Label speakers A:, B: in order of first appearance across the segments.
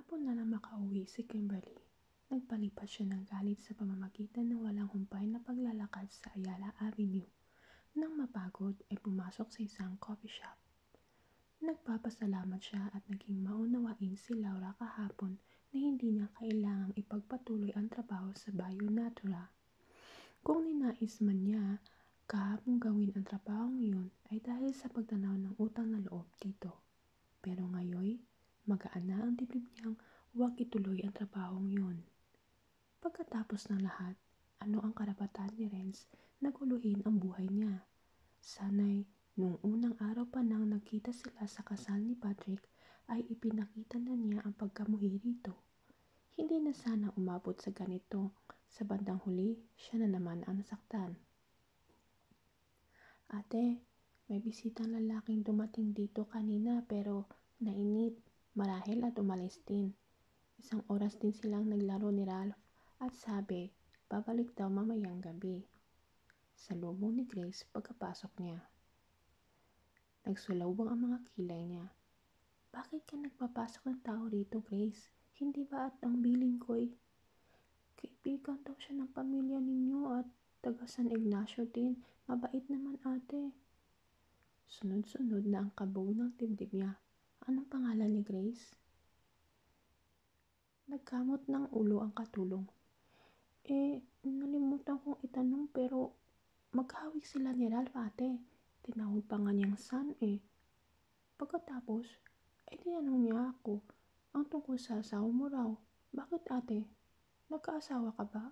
A: Hapon na nang makauwi si Kimberly. Nagpalipas siya ng galit sa pamamagitan ng walang humpay na paglalakad sa Ayala Avenue. Nang mapagod ay pumasok sa isang coffee shop. Nagpapasalamat siya at naging maunawain si Laura kahapon na hindi niya kailangang ipagpatuloy ang trabaho sa Bayo Natura. Kung ninais man niya kahapon gawin ang trabahong iyon ay dahil sa pagtanaw ng utang na loob dito. Pero ngayon, magaan na ang dibdib niyang huwag ituloy ang trabahong iyon. Pagkatapos ng lahat, ano ang karapatan ni Renz na guluhin ang buhay niya? Sana'y nung unang araw pa nang nagkita sila sa kasal ni Patrick ay ipinakita na niya ang pagkamuhi rito. Hindi na sana umabot sa ganito. Sa bandang huli, siya na naman ang nasaktan. Ate, may bisitang lalaking dumating dito kanina pero nainip, marahil at umalis din. Isang oras din silang naglaro ni Ralph at sabi, babalik daw mamayang gabi. Salubong ni Grace pagkapasok niya. Nagsulawang ang mga kilay niya. Bakit ka nagpapasok ng tao rito, Grace? Hindi ba at ang biling ko'y kaibigan daw siya ng pamilya ninyo at taga San Ignacio din. Mabait naman ate. Sunod-sunod na ang kabog ng dibdib niya. Anong pangalan ni Grace? Nagkamot ng ulo ang katulong. Nalimutan kong itanong pero maghawig sila ni Ralph ate. Tinawag pa nga niyang son Pagkatapos, ay tinanong niya ako ang tungkol sa asawa mo raw. Bakit ate? Nagkaasawa ka ba?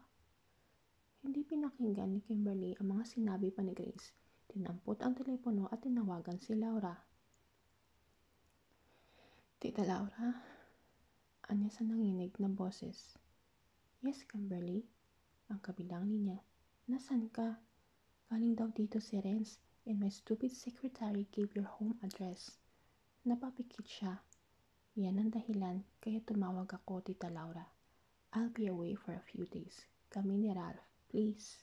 A: Hindi pinakinggan ni Kimberly ang mga sinabi pa ni Grace. Tinampot ang telepono at tinawagan si Laura. Tita Laura, anya sa nanginig na boses. Yes, Kimberly. Ang kabilang linya. Nasaan ka? Galing daw dito si Renz and my stupid secretary gave your home address. Napapikit siya. Yan ang dahilan kaya tumawag ako, Tita Laura. I'll be away for a few days. Kami ni Ralph, please.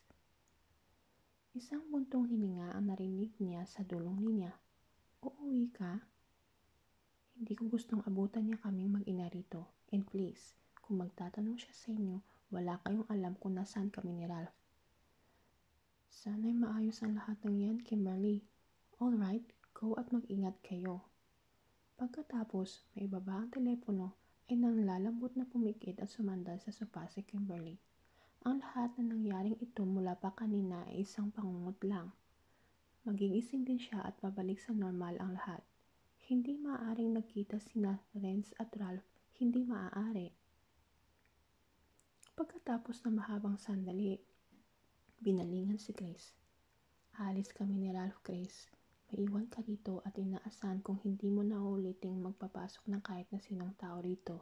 A: Isang buntong hininga ang narinig niya sa dulong linya. Uuwi ka? Hindi ko gustong abutan niya kaming mag-ina rito. And please, kung magtatanong siya sa inyo, wala kayong alam kung nasaan kami ni Ralph. Sana'y maayos ang lahat ng yan, Kimberly. Alright, go at mag-ingat kayo. Pagkatapos, may ibaba ang telepono ay nanglalambot na pumikit at sumandal sa sopa si Kimberly. Ang lahat na nangyaring ito mula pa kanina ay isang pangungot lang. Magigising din siya at babalik sa normal ang lahat. Hindi maaaring nagkita sina Renz at Ralph, hindi maaari. Pagkatapos ng mahabang sandali, binalingan si Grace. Alis kami ni Ralph, Grace. Maiwan ka rito at inaasahan kung hindi mo na uuliting magpapasok ng kahit na sinong tao rito.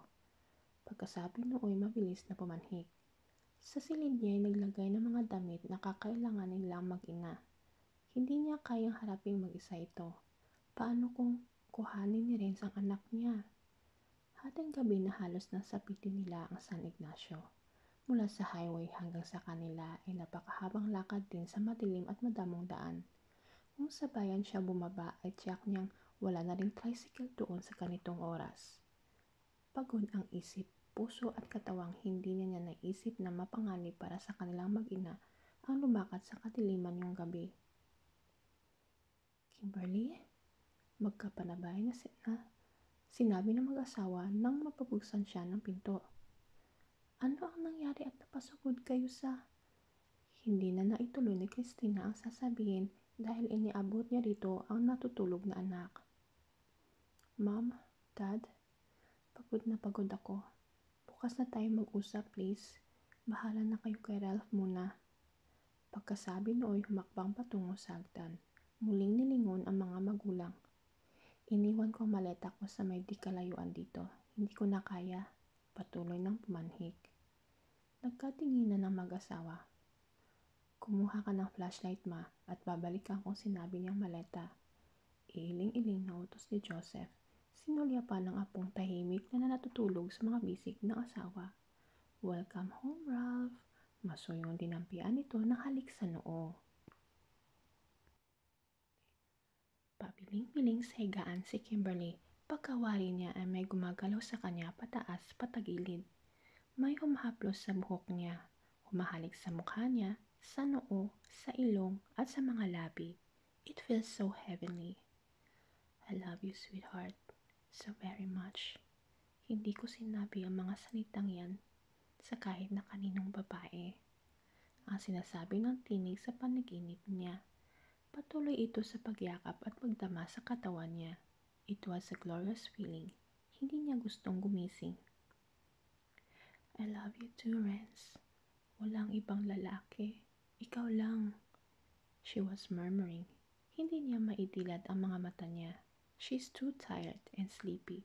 A: Pagkasabi nooy mabilis na pumanhik. Sa silid niya ay naglagay ng mga damit na kakailangan nilang mag-ina. Hindi niya kayang haraping mag-isa ito. Paano kung kuhanin ni Renz ang anak niya? Hating gabi na halos nasapitin nila ang San Ignacio. Mula sa highway hanggang sa kanila ay napakahabang lakad din sa madilim at madamong daan. Kung sa bayan siya bumaba ay tiyak niyang wala na ring tricycle doon sa ganitong oras. Pagod ang isip, puso at katawang hindi niya naisip na mapanganib para sa kanilang mag-ina ang lumakad sa kadiliman yung gabi. Kimberly, magkapanabay na sinabi ng mag-asawa nang mapabuksan siya ng pinto. Ano ang nangyari at napasugod kayo sa... Hindi na naituloy ni Christina ang sasabihin dahil iniabot niya rito ang natutulog na anak. Mom, Dad, pagod na pagod ako. Bukas na tayo mag-usap, please. Bahala na kayo kay Ralph muna. Pagkasabi nooy humakbang patungo sa hagdan. Muling nilingon ang mga magulang. Iniwan ko ang maleta ko sa may di kalayuan dito. Hindi ko na kaya. Patuloy ng pumanhik. Nagkatinginan ng mag-asawa. Kumuha ka ng flashlight ma at babalikan kung sinabi niyang maleta. Iiling-iling na utos ni Joseph. Sinulya pa ng apong tahimik na natutulog sa mga bisig ng asawa. Welcome home, Ralph. Masuyong dinampian ito ng halik sa noo. Pabiling-biling sa higaan si Kimberly Pagkawari niya ay may gumagalaw sa kanya pataas, patagilid. May humahaplos sa buhok niya, humahalik sa mukha niya, sa noo, sa ilong, at sa mga labi. It feels so heavenly. I love you, sweetheart, so very much. Hindi ko sinabi ang mga salitang yan sa kahit na kaninong babae. Ang sinasabi ng tinig sa panaginip niya. Patuloy ito sa pagyakap at pagdama sa katawan niya. It was a glorious feeling. Hindi niya gustong gumising. I love you too, Renz. Walang ibang lalaki. Ikaw lang. She was murmuring. Hindi niya maidilat ang mga mata niya. She's too tired and sleepy.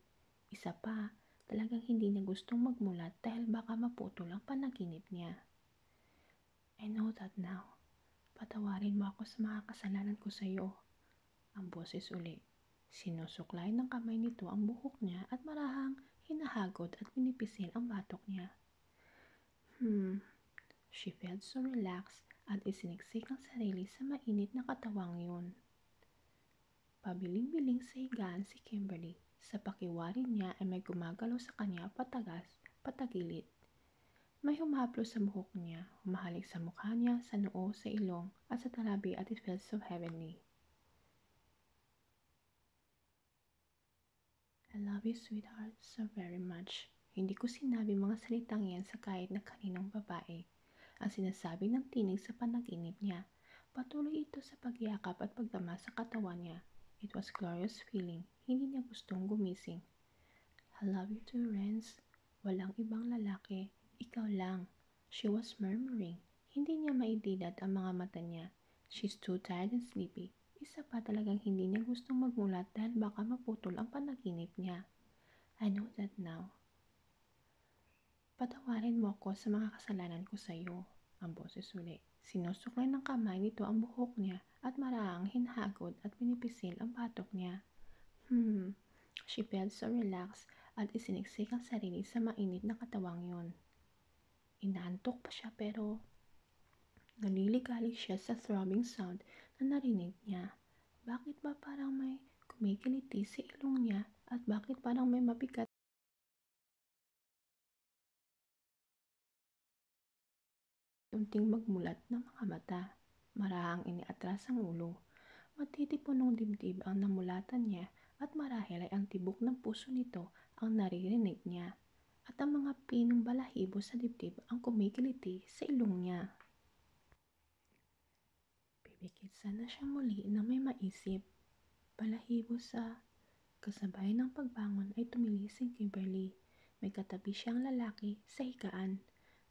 A: Isa pa, talagang hindi niya gustong magmulat dahil baka maputol ang panaginip niya. I know that now. Patawarin mo ako sa mga kasalanan ko sa iyo. Ang boses uli. Sinusuklay ng kamay nito ang buhok niya at marahang hinahagod at pinipisil ang batok niya. She felt so relaxed at isiniksik ang sarili sa mainit na katawang yun. Pabiling-biling sa higaan si Kimberly. Sa pakiwarin niya ay may gumagalaw sa kanya patagas, patagilid. May humahaplos sa buhok niya, humahalik sa mukha niya, sa noo, sa ilong, at sa talabi at it felt so heavenly. I love you, sweetheart, so very much. Hindi ko sinabi mga salitang yan sa kahit na kaninong babae. Ang sinasabi ng tinig sa panaginip niya. Patuloy ito sa pagyakap at pagdama sa katawan niya. It was glorious feeling. Hindi niya gustong gumising. I love you too, Renz. Walang ibang lalaki. Ikaw lang. She was murmuring. Hindi niya maidilat ang mga mata niya. She's too tired and sleepy. Isa pa talagang hindi niya gustong magmulat dahil baka maputol ang panaginip niya. I know that now. Patawarin mo ako sa mga kasalanan ko sa iyo, ang boses uli. Sinusuklay ng kamay nito ang buhok niya at marahang hinahagod at pinipisil ang batok niya. She felt so relaxed at isiniksik ang sarili sa mainit na katawang yun. Inaantok pa siya pero naliligalig siya sa throbbing sound na narinig niya. Bakit ba parang may kumikiliti sa ilong niya at bakit parang may mabigat unting magmulat ng mga mata. Marahang iniatras ang ulo. Matitipunong dibdib ang namulatan niya at marahil ay ang tibok ng puso nito ang naririnig niya. At ang mga pinong balahibo sa dibdib ang kumikiliti sa ilong niya. Pipikit sana siya muli na may maisip. Balahibo sa kasabay ng pagbangon ay tumilising Kimberly. May katabi siyang lalaki sa higaan.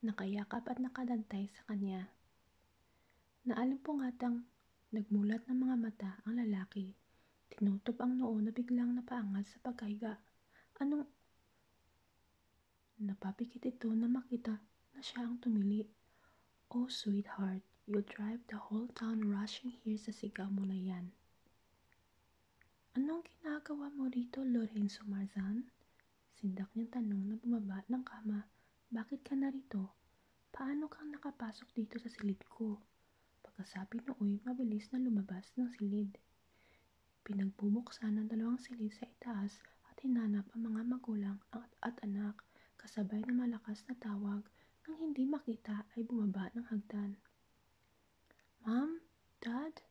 A: Nakayakap at nakadantay sa kanya. Naalimpungatang nagmulat ng mga mata ang lalaki. Tinutob ang noo na biglang napaangat sa pagkahiga. Anong? Napapikit ito na makita na siya ang tumili. Oh sweetheart, you drive the whole town rushing here sa sigaw mo na yan. Anong ginagawa mo rito, Lorenzo Marzan? Sindak niyang tanong na bumaba ng kama. Bakit ka narito? Paano kang nakapasok dito sa silid ko? Pagkasabi nooy, mabilis na lumabas ng silid. Pinagbubuksan ng dalawang silid sa itaas at hinanap ang mga magulang at anak, kasabay ng malakas na tawag. Nang hindi makita ay bumaba ng hagdan. Ma'am? Dad?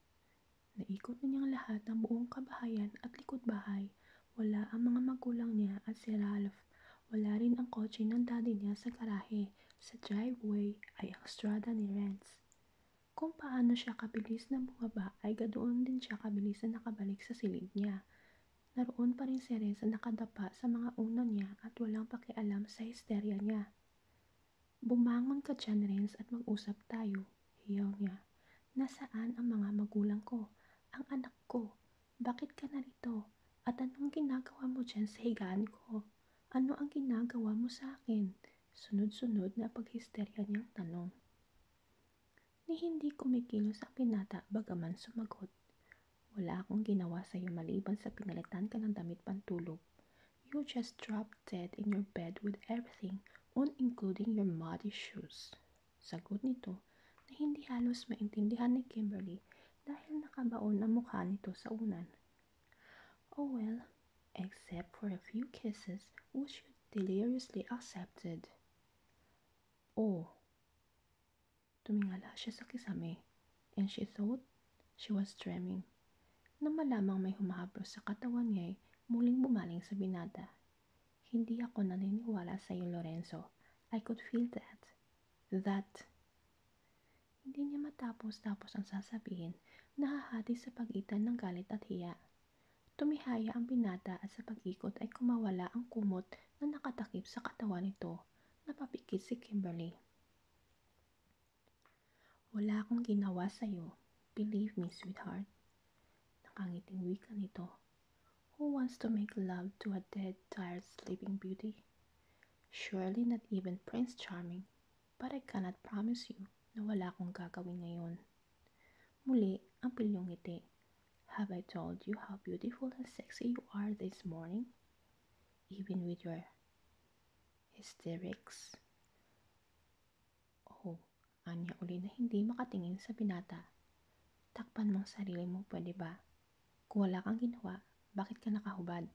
A: Naikot na niyang lahat ng buong kabahayan at likod bahay. Wala ang mga magulang niya at si Ralph. Wala rin ang kotse ng daddy niya sa garahe. Sa driveway ay ang strada ni Renz. Kung paano siya kabilis na bumaba ay gadoon din siya kabilis na nakabalik sa silid niya. Naroon pa rin si Renz na nakadapa sa mga unan niya at walang pakialam sa histerya niya. Bumangon ka dyan, Renz, at mag-usap tayo, hiyaw niya. Nasaan ang mga magulang ko? Ang anak ko? Bakit ka narito? At anong ginagawa mo dyan sa higaan ko? Ano ang ginagawa mo sa akin? Sunod-sunod na paghisterya niyang tanong. Ni hindi kumikilos ang binata bagaman sumagot. Wala akong ginawa sa iyo maliban sa pinalitan ka ng damit pantulog. You just dropped dead in your bed with everything on including your muddy shoes. Sagot nito na hindi halos maintindihan ni Kimberly dahil nakabaon ang mukha nito sa unan. Oh well, except for a few kisses which you deliriously accepted. Oh, tumingala siya sa kisame, and she thought she was dreaming. Nang malamang may humahaplos sa katawan niya'y muling bumaling sa binata. Hindi ako naniniwala sa iyo, Lorenzo. I could feel that. Hindi niya matapos ang sasabihin, nahahati sa pagitan ng galit at hiya. Tumihaya ang binata at sa pag-ikot ay kumawala ang kumot na nakatakip sa katawan nito. Napapikit si Kimberly. Wala akong ginawa sa'yo. Believe me, sweetheart. Nakangiting wika nito. Who wants to make love to a dead, tired, sleeping beauty? Surely not even Prince Charming. But I cannot promise you na wala akong gagawin ngayon. Muli, ang pilyong ngiti. Have I told you how beautiful and sexy you are this morning? Even with your hysterics? Oh, anya uli na hindi makatingin sa binata. Takpan mong sarili mo, pwede ba? Kung wala kang ginawa, bakit ka nakahubad?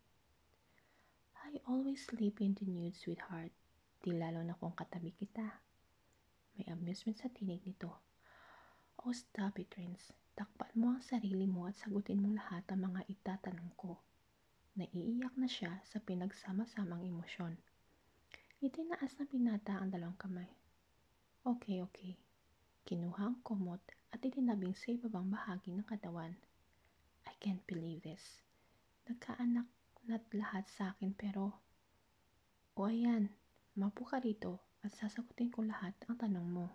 A: I always sleep in the nude, sweetheart. Di lalo na kung katabi kita. May amusement sa tinig nito. Oh, stop it, Prince. Takpan mo ang sarili mo at sagutin mo lahat ang mga itatanong ko. Naiiyak na siya sa pinagsama-samang emosyon. Itinaas ng binata ang dalawang kamay. Okay. Kinuha ang kumot at itinabing sa ibabang bahagi ng katawan. I can't believe this. Nagkaanak na't lahat sa akin pero... O ayan, mapo ka rito at sasagutin ko lahat ang tanong mo.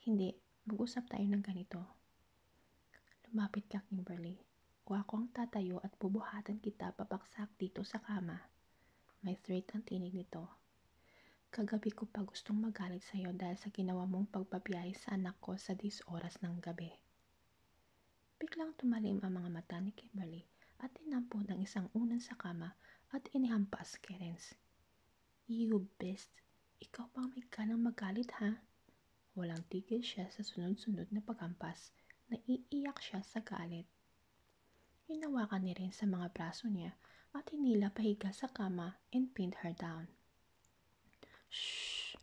A: Hindi, mag-usap tayo ng ganito. Lumapit ka, Kimberly, o ako ang tatayo at bubuhatan kita papaksak dito sa kama. May threat ang tinig nito. Kagabi ko pa gustong magalit sa iyo dahil sa ginawa mong pagbabiyahe sa anak ko sa 10 oras ng gabi. Biglang tumalim ang mga mata ni Kimberly at tinampon ng isang unan sa kama at inihampas kay Renz. You beast! Ikaw pang may kanang magalit, ha? Walang tigil siya sa sunod-sunod na paghampas. Naiiyak siya sa galit. Hinawakan ni Renz sa mga braso niya at hinila pahiga sa kama and pinned her down. Shh!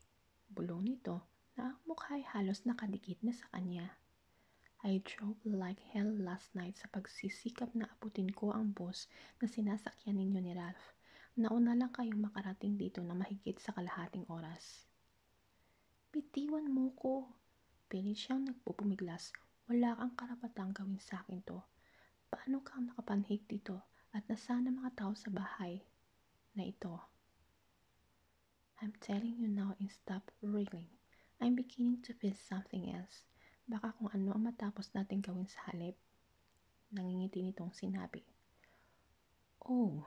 A: Bulong nito na ang mukha'y halos nakadikit na sa kanya. I drove like hell last night sa pagsisikap na abutin ko ang bus na sinasakyan ninyo ni Ralph. Nauna lang kayong makarating dito na mahigit sa kalahating oras. Bitiwan mo ko. Pilit siyang nagpupumiglas. Wala kang karapatang gawin sa akin to. Paano kang nakapanhig dito at nasaan ang mga tao sa bahay na ito? I'm telling you now and stop wriggling. I'm beginning to feel something else. Baka kung ano ang matapos natin gawin sa halip. Nangingiti nitong sinabi. Oh,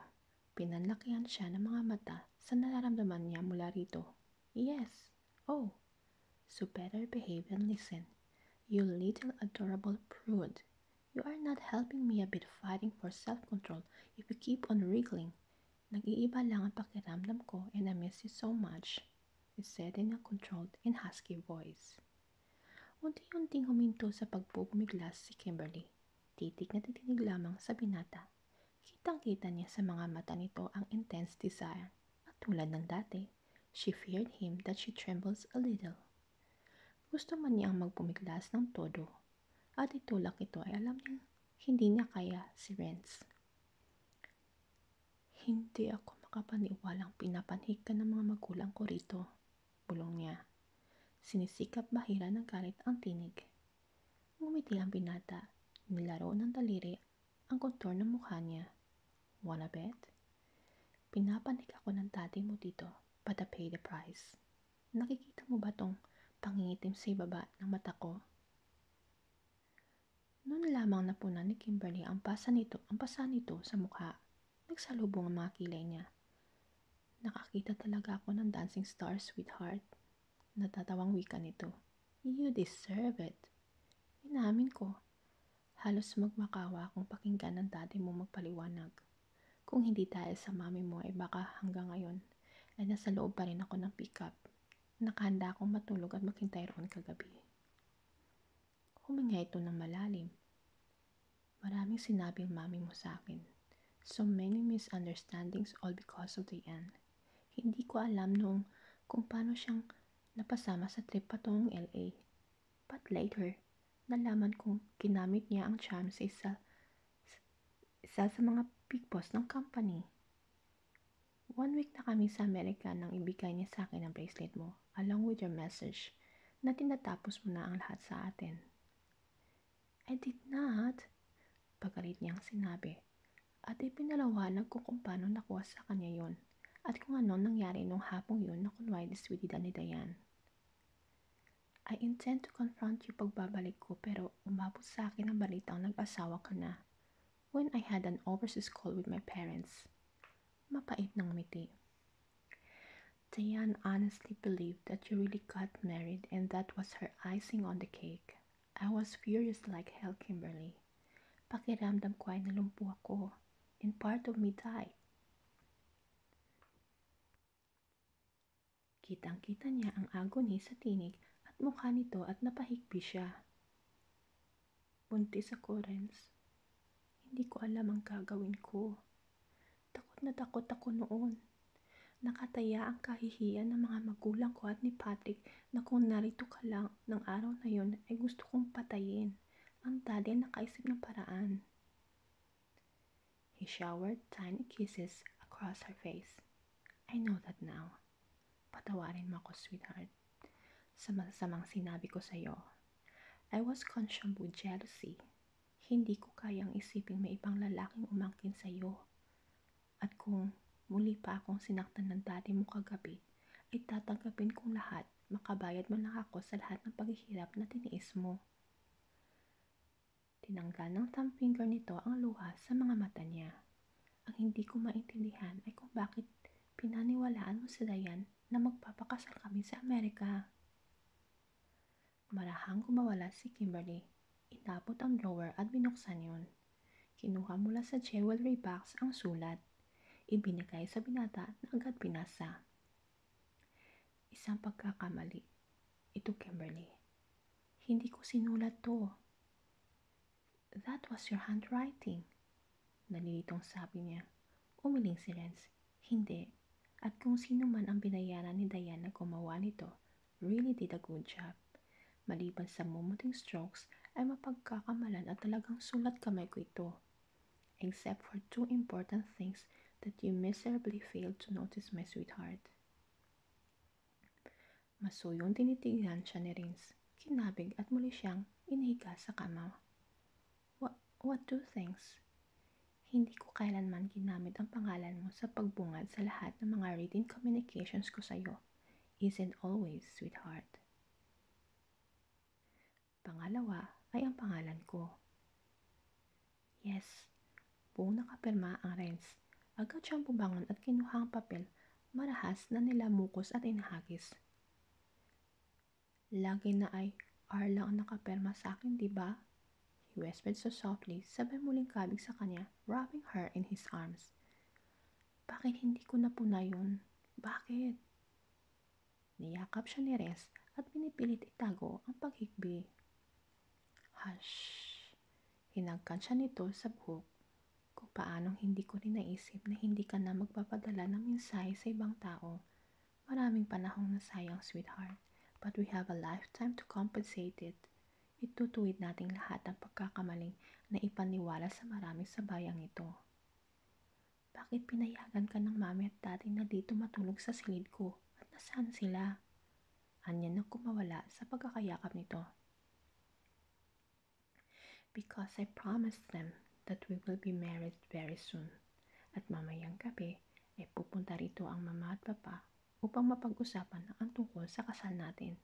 A: pinanlakihan siya ng mga mata sa nararamdaman niya mula rito. Yes. Oh. So better behave and listen. You little adorable prude. You are not helping me a bit fighting for self-control if you keep on wriggling. Nag-iiba lang ang pakiramdam ko and I miss you so much, he said in a controlled and husky voice. Unti-unting huminto sa pagpupumiglas si Kimberly. Titig na titinig lamang sa binata. Kitang-kita niya sa mga mata nito ang intense desire. At tulad ng dati, she feared him that she trembles a little. Gusto man niyang magpumiglas ng todo at itulak ito ay alam niyang hindi niya kaya si Renz. Hindi ako makapaniwalang pinapanhik ka ng mga magulang ko rito, bulong niya. Sinisikap bahira ng galit ang tinig. Ngumiti ang binata, nilaro ng daliri ang kontor ng mukha niya. Wanna bet? Pinapanhik ako ng daddy mo dito, but I pay the price. Nakikita mo ba tong pangingitim sa ibaba ng mata ko? Noon lamang napunan ni Kimberly ang pasa nito sa mukha. Nagsalubong ang mga kilay niya. Nakakita talaga ako ng dancing star, sweetheart. Natatawang wika nito. You deserve it. Inamin ko. Halos magmakawa akong pakinggan ng daddy mo magpaliwanag. Kung hindi dahil sa mami mo ay baka hanggang ngayon ay nasa loob pa rin ako ng pick-up. Nakahanda akong matulog at maghintay roon kagabi. Huminga ito ng malalim. Maraming sinabi ang mami mo sa akin. So many misunderstandings all because of Diane. Hindi ko alam noong kung paano siyang napasama sa trip patungong LA. But later, nalaman kong ginamit niya ang charm sa isa sa mga big boss ng company. 1 week na kami sa Amerika nang ibigay niya sa akin ang bracelet mo, along with your message, na tinatapos mo na ang lahat sa atin. I did not, pagalit niyang sinabi, at ipinalawanag ko kung paano nakuha sa kanya yon, at kung ano nangyari nung hapong yun na kunwari diswidida ni Diane. I intend to confront you pagbabalik ko pero umabot sa akin ang balitang nag-asawa ka na when I had an overseas call with my parents. Mapait ng ngiti. Diane honestly believed that you really got married and that was her icing on the cake. I was furious like hell, Kimberly. Pakiramdam ko ay nalumpo ako and part of me died. Kitang-kita niya ang agony sa tinig at mukha nito at napahigpi siya. Buntis ako, Renz. Hindi ko alam ang gagawin ko. Takot na takot ako noon. Nakataya ang kahihiyan ng mga magulang ko at ni Patrick na kung narito ka lang ng araw na yun ay gusto kong patayin. Ang daddy ay nakaisip ng paraan. He showered tiny kisses across her face. I know that now. Patawarin mo ako, sweetheart. Sa masamang sinabi ko sa'yo. I was consumed with jealousy. Hindi ko kayang isiping may ibang lalaking umangkin sa'yo. At kung muli pa akong sinaktan ng daddy mo kagabi, ay tatanggapin kong lahat, makabayad mo lang ako sa lahat ng paghihirap na tiniis mo. Tinanggal ng thumb finger nito ang luha sa mga mata niya. Ang hindi ko maintindihan ay kung bakit pinaniwalaan mo si Diane na magpapakasal kami sa Amerika. Marahang gumawala si Kimberly. Inabot ang drawer at binuksan yun. Kinuha mula sa jewelry box ang sulat. Ibinigay sa binata na agad binasa. Isang pagkakamali. Ito, Kimberly. Hindi ko sinulat to. That was your handwriting. Nalilitong sabi niya. Umiling si Renz. Hindi. At kung sino man ang binayaran ni Diane na gumawa nito, really did a good job. Maliban sa mumuting strokes, ay mapagkakamalan at talagang sulat kamay ko ito. Except for 2 important things that you miserably failed to notice, my sweetheart. Masuyong tinitigan siya ni Renz. Kinabig at muli siyang inihiga sa kama. What 2 things? Hindi ko kailanman ginamit ang pangalan mo sa pagbungad sa lahat ng mga written communications ko sa'yo. Isn't always, sweetheart. Pangalawa ay ang pangalan ko. Yes, buong nakapirma ang Renz. Agad siyang bumangon at kinuha ang papel, marahas na nilamukos at inahagis. Lagi na ay R lang ang nakapirma sa akin, diba? He whispered so softly, sabay muling kabig sa kanya, wrapping her in his arms. Bakit hindi ko napuna yun? Bakit? Niyakap siya ni Renz at pinipilit itago ang paghikbi. Hush! Hinagkan siya nito sa buhok. Kung paanong hindi ko rin naisip na hindi ka na magpapadala ng mensahe sa ibang tao. Maraming panahong nasayang, sweetheart, but we have a lifetime to compensate it. Itutuwid nating lahat ang pagkakamaling na ipaniwala sa marami sa bayang ito. Bakit pinayagan ka ng mami at daddy na dito matulog sa silid ko? At nasaan sila? Anya na kumawala sa pagkakayakap nito. Because I promised them that we will be married very soon. At mamayang gabi ay pupunta rito ang mama at papa upang mapag-usapan ang tungkol sa kasal natin.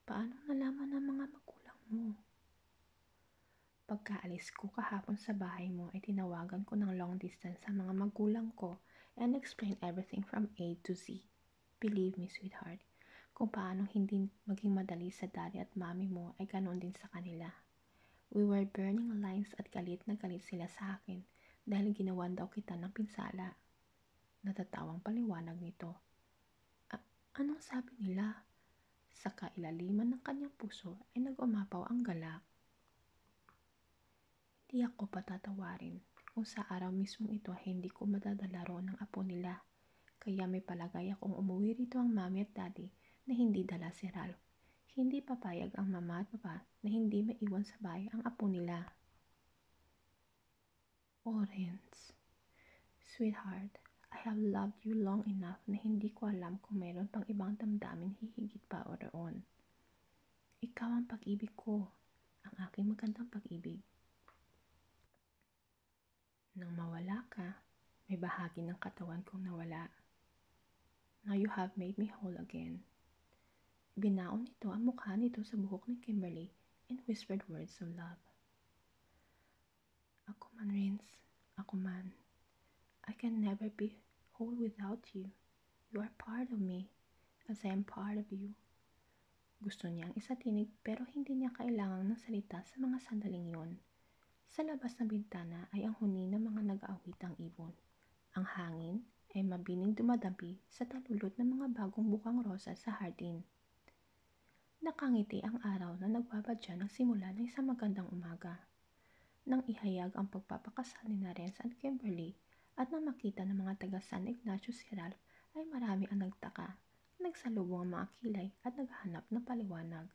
A: Paano nalaman ng mga magulang mo? Pagkaalis ko kahapon sa bahay mo ay tinawagan ko ng long distance sa mga magulang ko and explained everything from A to Z. Believe me, sweetheart, kung paano hindi maging madali sa daddy at mami mo ay ganoon din sa kanila. We were burning lines at galit na galit sila sa akin dahil ginawan daw kita ng pinsala. Natatawang paliwanag nito. Anong sabi nila? Sa kailaliman ng kanyang puso ay nag-umapaw ang galak. Hindi ako patatawarin kung sa araw mismong ito ay hindi ko madadala roon ng apo nila. Kaya may palagay akong umuwi rito ang mami at daddy na hindi dala si Ralph. Hindi papayag ang mama at papa na hindi maiwan sa bahay ang apo nila. Orange. Sweetheart, I have loved you long enough na hindi ko alam kung meron pang ibang damdamin hihigit pa o roon. Ikaw ang pag-ibig ko, ang aking magandang pag-ibig. Nang mawala ka, may bahagi ng katawan kong nawala. Now you have made me whole again. Binaon nito ang mukha nito sa buhok ni Kimberly and whispered words of love. Ako man, Rins, ako man. I can never be whole without you. You are part of me, as I am part of you. Gusto niyang isatinig pero hindi niya kailangang ng salita sa mga sandaling yon. Sa labas ng bintana ay ang huni ng mga nag-aawitang ibon. Ang hangin ay mabining dumadampi sa talulot ng mga bagong bukang rosa sa hardin. Nakangiti ang araw na nagbabadya ng simula ng isang magandang umaga. Nang ihayag ang pagpapakasal ni Renz at Kimberly at nang makita ng mga taga San Ignacio si Ralph ay marami ang nagtaka, nagsalubong ang mga kilay at naghanap ng paliwanag.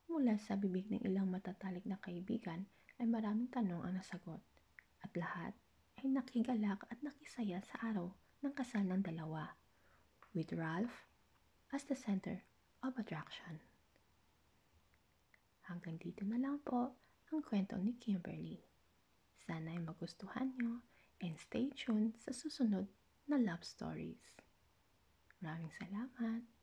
A: Mula sa bibig ng ilang matatalik na kaibigan ay maraming tanong ang nasagot at lahat ay nakigalak at nakisaya sa araw ng kasal ng dalawa, with Ralph as the center of attraction. Hanggang dito na lang po ang kwento ni Kimberly. Sana ay magustuhan nyo and stay tuned sa susunod na love stories. Maraming salamat!